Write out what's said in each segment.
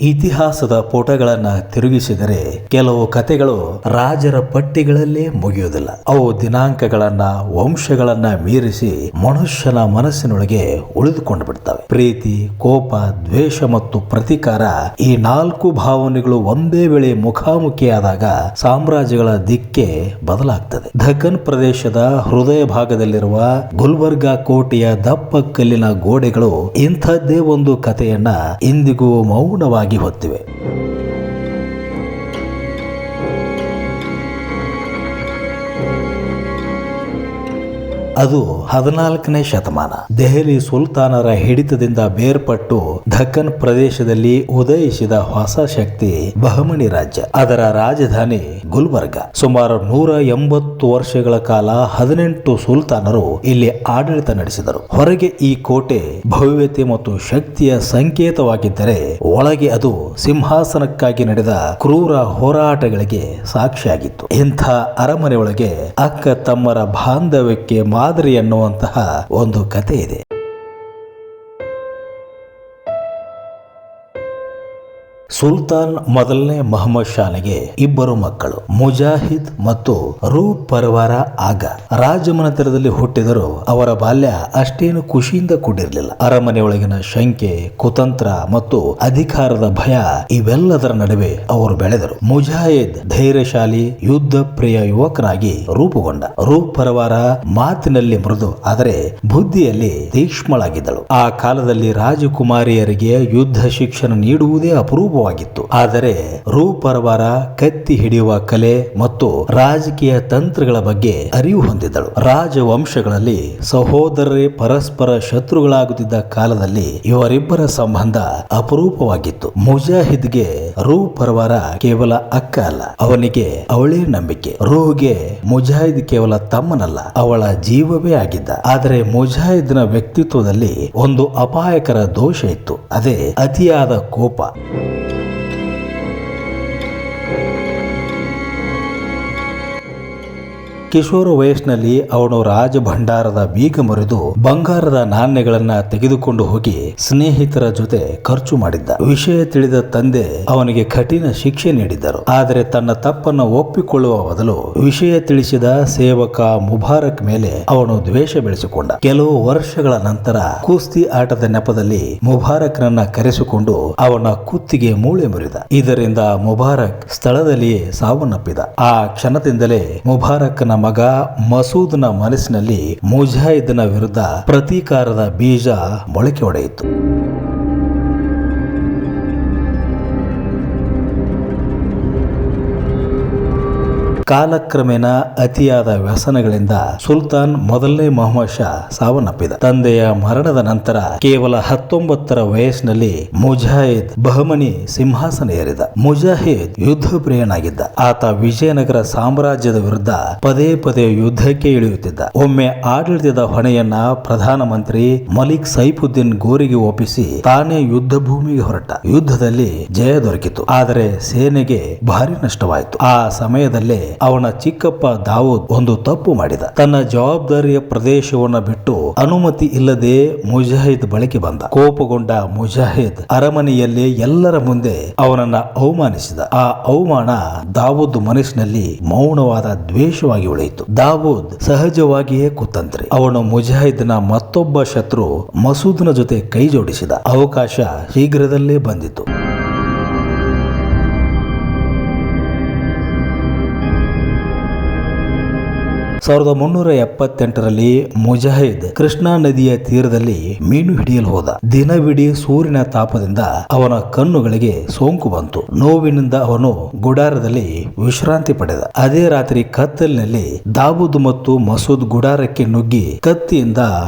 ಇತಿಹಾಸದ ಪುಟಗಳನ್ನ ತಿರುಗಿಸಿದರೆ ಕೆಲವು ಕಥೆಗಳು ರಾಜರ ಪಟ್ಟಿಗಳಲ್ಲೇ ಮುಗಿಯುವುದಿಲ್ಲ. ಅವು ದಿನಾಂಕಗಳನ್ನ, ವಂಶಗಳನ್ನ ಮೀರಿಸಿ ಮನುಷ್ಯನ ಮನಸ್ಸಿನೊಳಗೆ ಉಳಿದುಕೊಂಡು ಬಿಡ್ತವೆ. ಪ್ರೀತಿ, ಕೋಪ, ದ್ವೇಷ ಮತ್ತು ಪ್ರತೀಕಾರ, ಈ 4 ಭಾವನೆಗಳು ಒಂದೇ ವೇಳೆ ಮುಖಾಮುಖಿಯಾದಾಗ ಸಾಮ್ರಾಜ್ಯಗಳ ದಿಕ್ಕೇ ಬದಲಾಗ್ತದೆ. ದಖನ್ ಪ್ರದೇಶದ ಹೃದಯ ಭಾಗದಲ್ಲಿರುವ ಗುಲ್ಬರ್ಗಾ ಕೋಟೆಯ ದಪ್ಪ ಕಲ್ಲಿನ ಗೋಡೆಗಳು ಇಂಥದ್ದೇ ಒಂದು ಕಥೆಯನ್ನ ಇಂದಿಗೂ ಮೌನವಾಗಿ ಹೊತ್ತಿವೆ. ಅದು 14ನೇ ಶತಮಾನ. ದೆಹಲಿ ಸುಲ್ತಾನರ ಹಿಡಿತದಿಂದ ಬೇರ್ಪಟ್ಟು ದಖನ್ ಪ್ರದೇಶದಲ್ಲಿ ಉದಯಿಸಿದ ಹೊಸ ಶಕ್ತಿ ಬಹಮನಿ ರಾಜ್ಯ. ಅದರ ರಾಜಧಾನಿ ಗುಲ್ಬರ್ಗ. ಸುಮಾರು 180 ವರ್ಷಗಳ ಕಾಲ 18 ಸುಲ್ತಾನರು ಇಲ್ಲಿ ಆಡಳಿತ ನಡೆಸಿದರು. ಹೊರಗೆ ಈ ಕೋಟೆ ಭವ್ಯತೆ ಮತ್ತು ಶಕ್ತಿಯ ಸಂಕೇತವಾಗಿದ್ದರೆ ಒಳಗೆ ಅದು ಸಿಂಹಾಸನಕ್ಕಾಗಿ ನಡೆದ ಕ್ರೂರ ಹೋರಾಟಗಳಿಗೆ ಸಾಕ್ಷಿಯಾಗಿತ್ತು. ಇಂಥ ಅರಮನೆಯೊಳಗೆ ಅಕ್ಕ ತಮ್ಮರ ಬಾಂಧವ್ಯಕ್ಕೆ ಮಾದರಿ ಎನ್ನುವಂತಹ ಒಂದು ಕತೆ ಇದೆ. ಸುಲ್ತಾನ್ ಮೊದಲನೇ ಮಹಮ್ಮದ್ ಶಾನಿಗೆ 2 ಮಕ್ಕಳು, ಮುಜಾಹಿದ್ ಮತ್ತು ರೂಪ್ ಪರ್ವಾರ ಆಗ. ರಾಜಮನೆತನದಲ್ಲಿ ಹುಟ್ಟಿದರೂ ಅವರ ಬಾಲ್ಯ ಅಷ್ಟೇನು ಖುಷಿಯಿಂದ ಕೂಡಿರಲಿಲ್ಲ. ಅರಮನೆಯೊಳಗಿನ ಶಂಕೆ, ಕುತಂತ್ರ ಮತ್ತು ಅಧಿಕಾರದ ಭಯ ಇವೆಲ್ಲದರ ನಡುವೆ ಅವರು ಬೆಳೆದರು. ಮುಜಾಹಿದ್ ಧೈರ್ಯಶಾಲಿ, ಯುದ್ಧ ಪ್ರಿಯ ಯುವಕನಾಗಿ ರೂಪುಗೊಂಡ. ರೂಪ್ ಪರ್ವಾರ ಮಾತಿನಲ್ಲಿ ಮೃದು, ಆದರೆ ಬುದ್ಧಿಯಲ್ಲಿ ತೀಕ್ಷ್ಣಳಾಗಿದ್ದಳು. ಆ ಕಾಲದಲ್ಲಿ ರಾಜಕುಮಾರಿಯರಿಗೆ ಯುದ್ಧ ಶಿಕ್ಷಣ ನೀಡುವುದೇ ಅಪರೂಪ. ಆದರೆ ರೂಪ್ ಪರ್ವಾರ ಕತ್ತಿ ಹಿಡಿಯುವ ಕಲೆ ಮತ್ತು ರಾಜಕೀಯ ತಂತ್ರಗಳ ಬಗ್ಗೆ ಅರಿವು ಹೊಂದಿದ್ದಳು. ರಾಜವಂಶಗಳಲ್ಲಿ ಸಹೋದರರೇ ಪರಸ್ಪರ ಶತ್ರುಗಳಾಗುತ್ತಿದ್ದ ಕಾಲದಲ್ಲಿ ಇವರಿಬ್ಬರ ಸಂಬಂಧ ಅಪರೂಪವಾಗಿತ್ತು. ಮುಜಾಹಿದ್ಗೆ ರೂಪ್ ಪರ್ವಾರ ಕೇವಲ ಅಕ್ಕ ಅಲ್ಲ, ಅವನಿಗೆ ಅವಳೇ ನಂಬಿಕೆ. ರೂಹ್ಗೆ ಮುಜಾಹಿದ್ ಕೇವಲ ತಮ್ಮನಲ್ಲ, ಅವಳ ಜೀವವೇ ಆಗಿದ್ದ. ಆದರೆ ಮುಜಾಹಿದ್ನ ವ್ಯಕ್ತಿತ್ವದಲ್ಲಿ ಒಂದು ಅಪಾಯಕರ ದೋಷ ಇತ್ತು, ಅದೇ ಅತಿಯಾದ ಕೋಪ. ಕಿಶೋರ ವಯಸ್ಸಿನಲ್ಲಿ ಅವನು ರಾಜ ಭಂಡಾರದ ಬೀಗ ಮುರಿದು ಬಂಗಾರದ ನಾಣ್ಯಗಳನ್ನ ತೆಗೆದುಕೊಂಡು ಹೋಗಿ ಸ್ನೇಹಿತರ ಜೊತೆ ಖರ್ಚು ಮಾಡಿದ್ದ. ವಿಷಯ ತಿಳಿದ ತಂದೆ ಅವನಿಗೆ ಕಠಿಣ ಶಿಕ್ಷೆ ನೀಡಿದ್ದರು. ಆದರೆ ತನ್ನ ತಪ್ಪನ್ನು ಒಪ್ಪಿಕೊಳ್ಳುವ ಬದಲು ವಿಷಯ ತಿಳಿಸಿದ ಸೇವಕ ಮುಬಾರಕ್ ಮೇಲೆ ಅವನು ದ್ವೇಷ ಬೆಳೆಸಿಕೊಂಡ. ಕೆಲವು ವರ್ಷಗಳ ನಂತರ ಕುಸ್ತಿ ಆಟದ ನೆಪದಲ್ಲಿ ಮುಬಾರಕ್ನನ್ನ ಕರೆಸಿಕೊಂಡು ಅವನ ಕುತ್ತಿಗೆ ಮೂಳೆ ಮುರಿದ. ಇದರಿಂದ ಮುಬಾರಕ್ ಸ್ಥಳದಲ್ಲಿಯೇ ಸಾವನ್ನಪ್ಪಿದ. ಆ ಕ್ಷಣದಿಂದಲೇ ಮುಬಾರಕ್ನ ಮಗ ಮಸೂದ್ನ ಮನಸ್ಸಿನಲ್ಲಿ ಮುಜಾಹಿದ್ನ ವಿರುದ್ಧ ಪ್ರತೀಕಾರದ ಬೀಜ ಮೊಳಕೆ ಹೊಡೆಯಿತು. ಕಾಲಕ್ರಮೇಣ ಅತಿಯಾದ ವ್ಯಸನಗಳಿಂದ ಸುಲ್ತಾನ್ ಮೊದಲನೇ ಮೊಹಮ್ಮದ್ ಶಾ ಸಾವನ್ನಪ್ಪಿದ. ತಂದೆಯ ಮರಣದ ನಂತರ ಕೇವಲ 19ರ ವಯಸ್ಸಿನಲ್ಲಿ ಮುಜಾಹಿದ್ ಬಹಮನಿ ಸಿಂಹಾಸನ ಏರಿದ. ಮುಜಾಹಿದ್ ಯುದ್ಧ ಪ್ರಿಯನಾಗಿದ್ದ. ಆತ ವಿಜಯನಗರ ಸಾಮ್ರಾಜ್ಯದ ವಿರುದ್ಧ ಪದೇ ಪದೇ ಯುದ್ಧಕ್ಕೆ ಇಳಿಯುತ್ತಿದ್ದ. ಒಮ್ಮೆ ಆಡಳಿತದ ಹೊಣೆಯನ್ನ ಪ್ರಧಾನಮಂತ್ರಿ ಮಲಿಕ್ ಸೈಫುದ್ದೀನ್ ಗೋರಿಗೆ ಒಪ್ಪಿಸಿ ತಾನೇ ಯುದ್ಧ ಭೂಮಿಗೆ ಹೊರಟ. ಯುದ್ಧದಲ್ಲಿ ಜಯ ದೊರಕಿತು, ಆದರೆ ಸೇನೆಗೆ ಭಾರಿ ನಷ್ಟವಾಯಿತು. ಆ ಸಮಯದಲ್ಲೇ ಅವನ ಚಿಕ್ಕಪ್ಪ ದಾವೂದ್ ಒಂದು ತಪ್ಪು ಮಾಡಿದ. ತನ್ನ ಜವಾಬ್ದಾರಿಯ ಪ್ರದೇಶವನ್ನು ಬಿಟ್ಟು ಅನುಮತಿ ಇಲ್ಲದೆ ಮುಜಾಹಿದ್ ಬಳಿಗೆ ಬಂದ. ಕೋಪಗೊಂಡ ಮುಜಾಹಿದ್ ಅರಮನೆಯಲ್ಲಿ ಎಲ್ಲರ ಮುಂದೆ ಅವನನ್ನ ಅವಮಾನಿಸಿದ. ಆ ಅವಮಾನ ದಾವೂದ್ ಮನಸ್ಸಿನಲ್ಲಿ ಮೌನವಾದ ದ್ವೇಷವಾಗಿ ಉಳಿಯಿತು. ದಾವೂದ್ ಸಹಜವಾಗಿಯೇ ಕುತಂತ್ರಿ. ಅವನು ಮುಜಾಹಿದ್ನ ಮತ್ತೊಬ್ಬ ಶತ್ರು ಮಸೂದ್ನ ಜೊತೆ ಕೈ ಜೋಡಿಸಿದ. ಅವಕಾಶ ಶೀಘ್ರದಲ್ಲೇ ಬಂದಿತು. 1378ರಲ್ಲಿ ಮುಜಾಹಿದ್ ಕೃಷ್ಣಾ ನದಿಯ ತೀರದಲ್ಲಿ ಮೀನು ಹಿಡಿಯಲು ಹೋದ. ದಿನವಿಡೀ ಸೂರ್ಯನ ತಾಪದಿಂದ ಅವನ ಕಣ್ಣುಗಳಿಗೆ ಸೋಂಕು ಬಂತು. ನೋವಿನಿಂದ ಅವನು ಗುಡಾರದಲ್ಲಿ ವಿಶ್ರಾಂತಿ ಪಡೆದ. ಅದೇ ರಾತ್ರಿ ಕತ್ತಲಿನಲ್ಲಿ ದಾವೂದ್ ಮತ್ತು ಮಸೂದ್ ಗುಡಾರಕ್ಕೆ ನುಗ್ಗಿ ಕತ್ತಿಯಿಂದ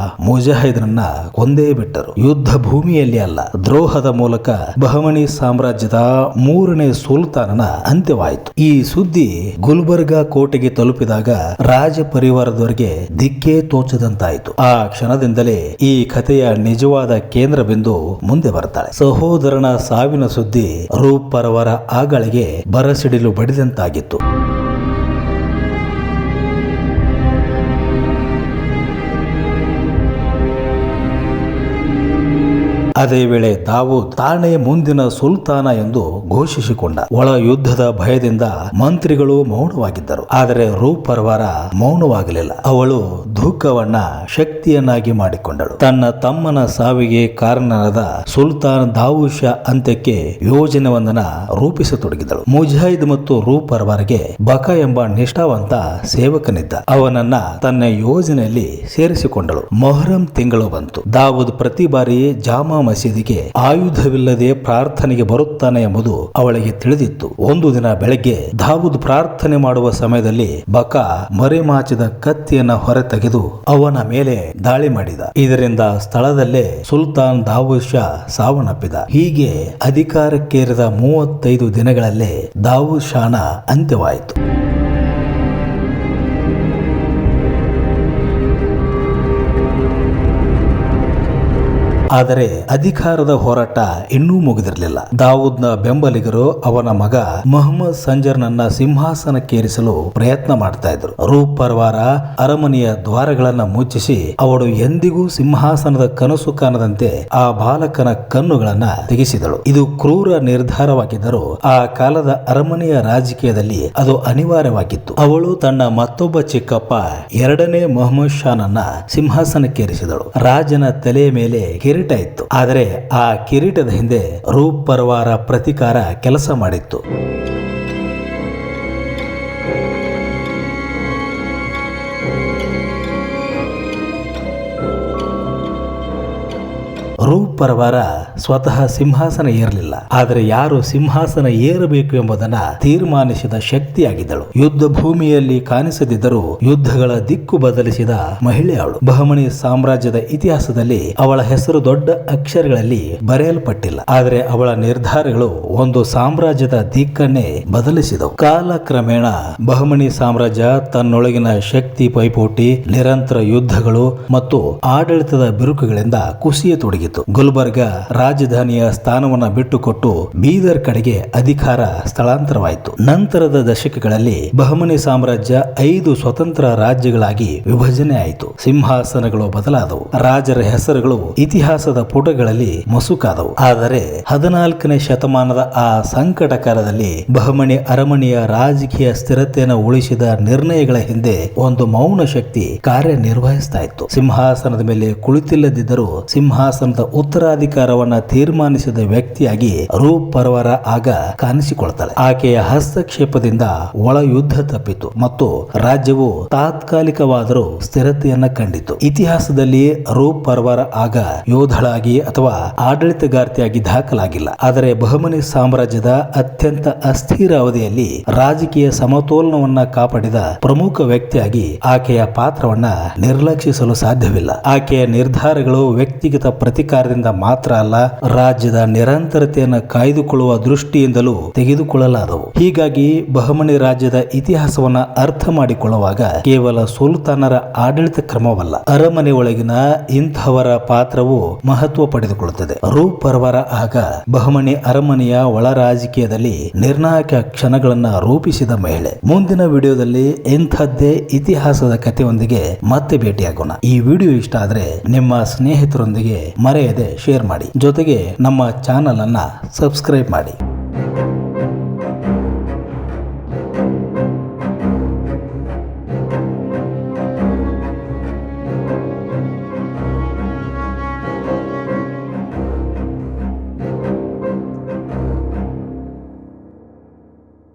ಮುಜಾಹಿದ್ರನ್ನ ಕೊಂದೇ ಬಿಟ್ಟರು. ಯುದ್ಧ ಭೂಮಿಯಲ್ಲಿ ಅಲ್ಲ, ದ್ರೋಹದ ಮೂಲಕ ಬಹಮನಿ ಸಾಮ್ರಾಜ್ಯದ 3ನೇ ಸುಲ್ತಾನನ ಅಂತ್ಯವಾಯಿತು. ಈ ಸುದ್ದಿ ಗುಲ್ಬರ್ಗಾ ಕೋಟೆಗೆ ತಲುಪಿದಾಗ ರಾಜ ಪರಿವಾರದವರಿಗೆ ದಿಕ್ಕೇ ತೋಚದಂತಾಯಿತು. ಆ ಕ್ಷಣದಿಂದಲೇ ಈ ಕಥೆಯ ನಿಜವಾದ ಕೇಂದ್ರ ಬಿಂದು ಮುಂದೆ ಬರ್ತಾಳೆ. ಸಹೋದರನ ಸಾವಿನ ಸುದ್ದಿ ರೂಪ್ ಪರ್ವಾರ ಆಗಳಿಗೆ ಬರಸಿಡಿಲು ಬಡಿದಂತಾಗಿತ್ತು. ಅದೇ ವೇಳೆ ದಾವೂದ್ ತಾನೇ ಮುಂದಿನ ಸುಲ್ತಾನ ಎಂದು ಘೋಷಿಸಿಕೊಂಡ. ಒಳ ಯುದ್ಧದ ಭಯದಿಂದ ಮಂತ್ರಿಗಳು ಮೌನವಾಗಿದ್ದರು. ಆದರೆ ರೂಪ್ ಪರ್ವಾರ ಮೌನವಾಗಲಿಲ್ಲ. ಅವಳು ದುಃಖವನ್ನ ಶಕ್ತಿಯನ್ನಾಗಿ ಮಾಡಿಕೊಂಡಳು. ತನ್ನ ತಮ್ಮನ ಸಾವಿಗೆ ಕಾರಣನಾದ ಸುಲ್ತಾನ್ ದಾವೂದ್ ಶಾ ಅಂತ್ಯಕ್ಕೆ ಯೋಜನೆಯೊಂದನ್ನ ರೂಪಿಸತೊಡಗಿದಳು. ಮುಜಾಹಿದ್ ಮತ್ತು ರೂಪ್ ಪರ್ವಾರ್ಗೆ ಬಕ ಎಂಬ ನಿಷ್ಠಾವಂತ ಸೇವಕನಿದ್ದ. ಅವನನ್ನ ತನ್ನ ಯೋಜನೆಯಲ್ಲಿ ಸೇರಿಸಿಕೊಂಡಳು. ಮೊಹರಂ ತಿಂಗಳು ಬಂತು. ದಾವೂದ್ ಪ್ರತಿ ಬಾರಿ ಜಾಮಾ ಮಸೀದಿಗೆ ಆಯುಧವಿಲ್ಲದೆ ಪ್ರಾರ್ಥನೆಗೆ ಬರುತ್ತಾನೆ ಎಂಬುದು ಅವಳಿಗೆ ತಿಳಿದಿತ್ತು. ಒಂದು ದಿನ ಬೆಳಗ್ಗೆ ದಾವೂದ್ ಪ್ರಾರ್ಥನೆ ಮಾಡುವ ಸಮಯದಲ್ಲಿ ಬಕ ಮರೆಮಾಚಿದ ಕತ್ತಿಯನ್ನ ಹೊರತೆಗೆದು ಅವನ ಮೇಲೆ ದಾಳಿ ಮಾಡಿದ. ಇದರಿಂದ ಸ್ಥಳದಲ್ಲೇ ಸುಲ್ತಾನ್ ದಾವೂದ್ ಶಾ ಸಾವನ್ನಪ್ಪಿದ. ಹೀಗೆ ಅಧಿಕಾರಕ್ಕೇರಿದ 35 ದಿನಗಳಲ್ಲೇ ದಾವೂದ್ ಶಾನ ಅಂತ್ಯವಾಯಿತು. ಆದರೆ ಅಧಿಕಾರದ ಹೋರಾಟ ಇನ್ನೂ ಮುಗಿದಿರಲಿಲ್ಲ. ದಾವೂದ್ನ ಬೆಂಬಲಿಗರು ಅವನ ಮಗ ಮೊಹಮ್ಮದ್ ಸಂಜರ್ನನ್ನ ಸಿಂಹಾಸನಕ್ಕೇರಿಸಲು ಪ್ರಯತ್ನ ಮಾಡ್ತಾ ಇದ್ರು. ರೂಪ್ ಪರ್ವಾರ ಅರಮನೆಯ ದ್ವಾರಗಳನ್ನ ಮುಚ್ಚಿಸಿ ಅವಳು ಎಂದಿಗೂ ಸಿಂಹಾಸನದ ಕನಸು ಕಾಣದಂತೆ ಆ ಬಾಲಕನ ಕಣ್ಣುಗಳನ್ನ ತೆಗೆಸಿದಳು. ಇದು ಕ್ರೂರ ನಿರ್ಧಾರವಾಗಿದ್ದರೂ ಆ ಕಾಲದ ಅರಮನೆಯ ರಾಜಕೀಯದಲ್ಲಿ ಅದು ಅನಿವಾರ್ಯವಾಗಿತ್ತು. ಅವಳು ತನ್ನ ಮತ್ತೊಬ್ಬ ಚಿಕ್ಕಪ್ಪ 2ನೇ ಮೊಹಮ್ಮದ್ ಶಾನನ್ನ ಸಿಂಹಾಸನಕ್ಕೇರಿಸಿದಳು. ರಾಜನ ತಲೆಯ ಮೇಲೆ ಕಿರೀಟ ಇತ್ತು. ಆದರೆ ಆ ಕಿರೀಟದ ಹಿಂದೆ ರೂಪ್ ಪರ್ವಾರ ಪ್ರತಿಕಾರ ಕೆಲಸ ಮಾಡಿತ್ತು. ರೂಪ್ ಪರ್ವಾರ ಸ್ವತಃ ಸಿಂಹಾಸನ ಏರಲಿಲ್ಲ. ಆದರೆ ಯಾರು ಸಿಂಹಾಸನ ಏರಬೇಕು ಎಂಬುದನ್ನ ತೀರ್ಮಾನಿಸಿದ ಶಕ್ತಿಯಾಗಿದ್ದಳು. ಯುದ್ಧ ಭೂಮಿಯಲ್ಲಿ ಕಾಣಿಸದಿದ್ದರೂ ಯುದ್ಧಗಳ ದಿಕ್ಕು ಬದಲಿಸಿದ ಮಹಿಳೆ ಅವಳು. ಬಹಮನಿ ಸಾಮ್ರಾಜ್ಯದ ಇತಿಹಾಸದಲ್ಲಿ ಅವಳ ಹೆಸರು ದೊಡ್ಡ ಅಕ್ಷರಗಳಲ್ಲಿ ಬರೆಯಲ್ಪಟ್ಟಿಲ್ಲ. ಆದರೆ ಅವಳ ನಿರ್ಧಾರಗಳು ಒಂದು ಸಾಮ್ರಾಜ್ಯದ ದಿಕ್ಕನ್ನೇ ಬದಲಿಸಿದವು. ಕಾಲಕ್ರಮೇಣ ಬಹಮನಿ ಸಾಮ್ರಾಜ್ಯ ತನ್ನೊಳಗಿನ ಶಕ್ತಿ ಪೈಪೋಟಿ, ನಿರಂತರ ಯುದ್ಧಗಳು ಮತ್ತು ಆಡಳಿತದ ಬಿರುಕುಗಳಿಂದ ಕುಸಿಯತೊಡಗಿತು. ಗುಲ್ಬರ್ಗ ರಾಜಧಾನಿಯ ಸ್ಥಾನವನ್ನು ಬಿಟ್ಟುಕೊಟ್ಟು ಬೀದರ್ ಕಡೆಗೆ ಅಧಿಕಾರ ಸ್ಥಳಾಂತರವಾಯಿತು. ನಂತರದ ದಶಕಗಳಲ್ಲಿ ಬಹಮನಿ ಸಾಮ್ರಾಜ್ಯ 5 ಸ್ವತಂತ್ರ ರಾಜ್ಯಗಳಾಗಿ ವಿಭಜನೆ ಆಯಿತು. ಸಿಂಹಾಸನಗಳು ಬದಲಾದವು. ರಾಜರ ಹೆಸರುಗಳು ಇತಿಹಾಸದ ಪುಟಗಳಲ್ಲಿ ಮಸುಕಾದವು. ಆದರೆ 14ನೇ ಶತಮಾನದ ಆ ಸಂಕಟ ಕಾಲದಲ್ಲಿ ಬಹಮನಿ ಅರಮನೆಯ ರಾಜಕೀಯ ಸ್ಥಿರತೆಯನ್ನು ಉಳಿಸಿದ ನಿರ್ಣಯಗಳ ಹಿಂದೆ ಒಂದು ಮೌನ ಶಕ್ತಿ ಕಾರ್ಯನಿರ್ವಹಿಸ್ತಾ ಇತ್ತು. ಸಿಂಹಾಸನದ ಮೇಲೆ ಕುಳಿತಿಲ್ಲದಿದ್ದರೂ ಸಿಂಹಾಸನದ ಉತ್ತರಾಧಿಕಾರವನ್ನ ತೀರ್ಮಾನಿಸಿದ ವ್ಯಕ್ತಿಯಾಗಿ ರೂಪ್ ಪರ್ವಾರ ಆಗ ಕಾಣಿಸಿಕೊಳ್ತಾಳೆ. ಆಕೆಯ ಹಸ್ತಕ್ಷೇಪದಿಂದ ಒಳ ಯುದ್ಧ ತಪ್ಪಿತು ಮತ್ತು ರಾಜ್ಯವು ತಾತ್ಕಾಲಿಕವಾದರೂ ಸ್ಥಿರತೆಯನ್ನ ಕಂಡಿತು. ಇತಿಹಾಸದಲ್ಲಿ ರೂಪ್ ಪರ್ವಾರ ಆಗ ಯೋಧಳಾಗಿ ಅಥವಾ ಆಡಳಿತಗಾರ್ತಿಯಾಗಿ ದಾಖಲಾಗಿಲ್ಲ. ಆದರೆ ಬಹಮನಿ ಸಾಮ್ರಾಜ್ಯದ ಅತ್ಯಂತ ಅಸ್ಥಿರ ಅವಧಿಯಲ್ಲಿ ರಾಜಕೀಯ ಸಮತೋಲನವನ್ನ ಕಾಪಾಡಿದ ಪ್ರಮುಖ ವ್ಯಕ್ತಿಯಾಗಿ ಆಕೆಯ ಪಾತ್ರವನ್ನ ನಿರ್ಲಕ್ಷಿಸಲು ಸಾಧ್ಯವಿಲ್ಲ. ಆಕೆಯ ನಿರ್ಧಾರಗಳು ವ್ಯಕ್ತಿಗತ ಪ್ರತಿಕಾರದಿಂದ ಮಾತ್ರ ಅಲ್ಲ, ರಾಜ್ಯದ ನಿರಂತರತೆಯನ್ನು ಕಾಯ್ದುಕೊಳ್ಳುವ ದೃಷ್ಟಿಯಿಂದಲೂ ತೆಗೆದುಕೊಳ್ಳಲಾದವು. ಹೀಗಾಗಿ ಬಹಮನಿ ರಾಜ್ಯದ ಇತಿಹಾಸವನ್ನ ಅರ್ಥ ಮಾಡಿಕೊಳ್ಳುವಾಗ ಕೇವಲ ಸುಲ್ತಾನರ ಆಡಳಿತ ಕ್ರಮವಲ್ಲ, ಅರಮನೆ ಒಳಗಿನ ಇಂಥವರ ಪಾತ್ರವು ಮಹತ್ವ ಪಡೆದುಕೊಳ್ಳುತ್ತದೆ. ರೂಪ್ ಪರ್ವಾರ ಆಗ ಬಹಮನಿ ಅರಮನೆಯ ಒಳ ರಾಜಕೀಯದಲ್ಲಿ ನಿರ್ಣಾಯಕ ಕ್ಷಣಗಳನ್ನ ರೂಪಿಸಿದ ಮಹಿಳೆ. ಮುಂದಿನ ವಿಡಿಯೋದಲ್ಲಿ ಇಂಥದ್ದೇ ಇತಿಹಾಸದ ಕಥೆಯೊಂದಿಗೆ ಮತ್ತೆ ಭೇಟಿಯಾಗೋಣ. ಈ ವಿಡಿಯೋ ಇಷ್ಟ ಆದ್ರೆ ನಿಮ್ಮ ಸ್ನೇಹಿತರೊಂದಿಗೆ ಮರೆಯದೆ ಶೇರ್ ಮಾಡಿ. ಜೊತೆಗೆ ನಮ್ಮ ಚಾನಲ್ ಅನ್ನ ಸಬ್ಸ್ಕ್ರೈಬ್ ಮಾಡಿ.